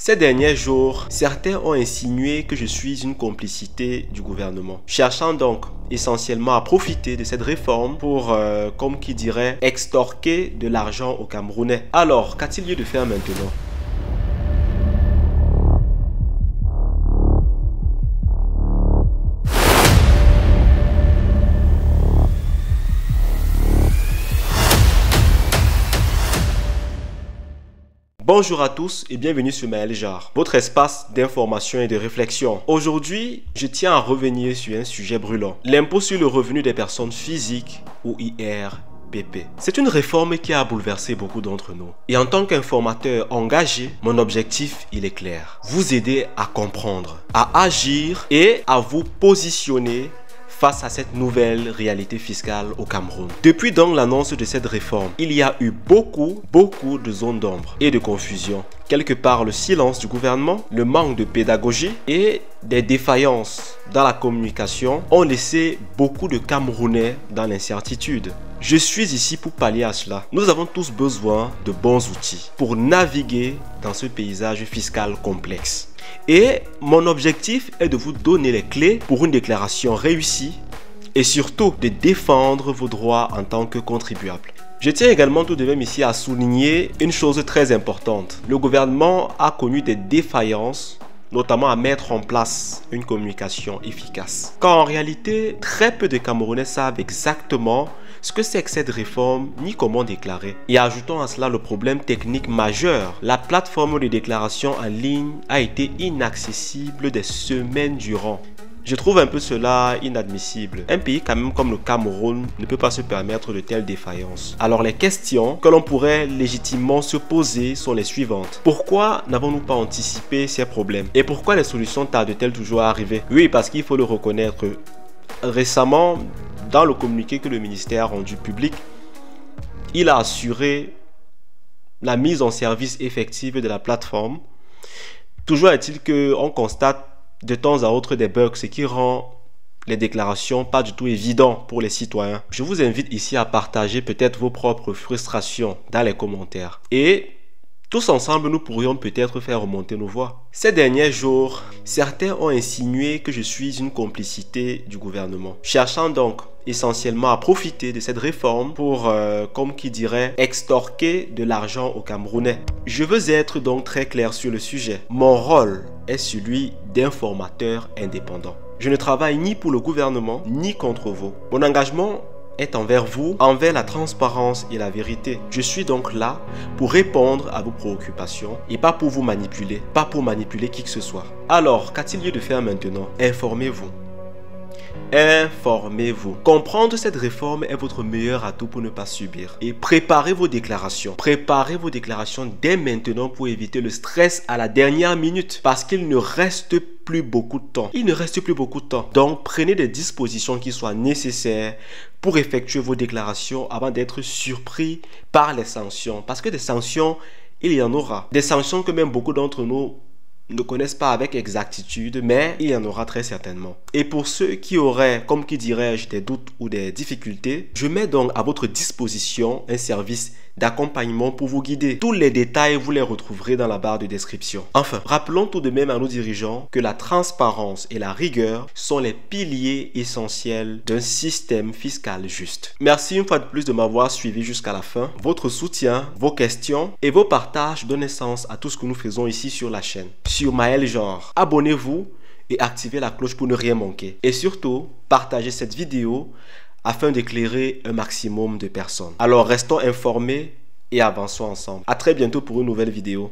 Ces derniers jours, certains ont insinué que je suis une complicité du gouvernement, cherchant donc essentiellement à profiter de cette réforme pour, comme qui dirait, extorquer de l'argent aux Camerounais. Alors, qu'a-t-il lieu de faire maintenant ? Bonjour à tous et bienvenue sur Maël Jarre, votre espace d'information et de réflexion. Aujourd'hui, je tiens à revenir sur un sujet brûlant, l'impôt sur le revenu des personnes physiques ou IRPP. C'est une réforme qui a bouleversé beaucoup d'entre nous. Et en tant qu'informateur engagé, mon objectif, il est clair. Vous aider à comprendre, à agir et à vous positionner face à cette nouvelle réalité fiscale au Cameroun. Depuis donc l'annonce de cette réforme, il y a eu beaucoup de zones d'ombre et de confusion. Quelque part, le silence du gouvernement, le manque de pédagogie et des défaillances dans la communication ont laissé beaucoup de Camerounais dans l'incertitude. Je suis ici pour pallier à cela. Nous avons tous besoin de bons outils pour naviguer dans ce paysage fiscal complexe. Et mon objectif est de vous donner les clés pour une déclaration réussie et surtout de défendre vos droits en tant que contribuable. Je tiens également tout de même ici à souligner une chose très importante. Le gouvernement a connu des défaillances, notamment à mettre en place une communication efficace. Quand en réalité, très peu de Camerounais savent exactement ce que c'est que cette réforme, ni comment déclarer. Et ajoutons à cela le problème technique majeur. La plateforme de déclaration en ligne a été inaccessible des semaines durant. Je trouve un peu cela inadmissible. Un pays quand même comme le Cameroun ne peut pas se permettre de telles défaillances. Alors les questions que l'on pourrait légitimement se poser sont les suivantes. Pourquoi n'avons-nous pas anticipé ces problèmes? Et pourquoi les solutions tardent-elles toujours à arriver? Oui, parce qu'il faut le reconnaître. Récemment, dans le communiqué que le ministère a rendu public, il a assuré la mise en service effective de la plateforme. Toujours est-il qu'on constate de temps à autre des bugs, ce qui rend les déclarations pas du tout évidentes pour les citoyens. Je vous invite ici à partager peut-être vos propres frustrations dans les commentaires. Et tous ensemble, nous pourrions peut-être faire remonter nos voix. Ces derniers jours, certains ont insinué que je suis une complicité du gouvernement, cherchant donc essentiellement à profiter de cette réforme pour, comme qui dirait, extorquer de l'argent aux Camerounais. Je veux être donc très clair sur le sujet. Mon rôle est celui d'informateur indépendant. Je ne travaille ni pour le gouvernement, ni contre vous. Mon engagement est envers vous, envers la transparence et la vérité. Je suis donc là pour répondre à vos préoccupations et pas pour vous manipuler, pas pour manipuler qui que ce soit. Alors, qu'a-t-il lieu de faire maintenant? Informez-vous. Informez-vous. Comprendre cette réforme est votre meilleur atout pour ne pas subir. Et préparez vos déclarations. Préparez vos déclarations dès maintenant pour éviter le stress à la dernière minute. Parce qu'il ne reste plus beaucoup de temps. Il ne reste plus beaucoup de temps. Donc, prenez des dispositions qui soient nécessaires pour effectuer vos déclarations avant d'être surpris par les sanctions. Parce que des sanctions, il y en aura. Des sanctions que même beaucoup d'entre nous ne connaissent pas avec exactitude, mais il y en aura très certainement. Et pour ceux qui auraient, comme qui dirais-je, des doutes ou des difficultés, je mets donc à votre disposition un service d'accompagnement pour vous guider. Tous les détails, vous les retrouverez dans la barre de description. Enfin, rappelons tout de même à nos dirigeants que la transparence et la rigueur sont les piliers essentiels d'un système fiscal juste. Merci une fois de plus de m'avoir suivi jusqu'à la fin. Votre soutien, vos questions et vos partages donnent naissance à tout ce que nous faisons ici sur la chaîne. Sur Maël Jarre, abonnez-vous et activez la cloche pour ne rien manquer. Et surtout, partagez cette vidéo afin d'éclairer un maximum de personnes. Alors restons informés et avançons ensemble. À très bientôt pour une nouvelle vidéo.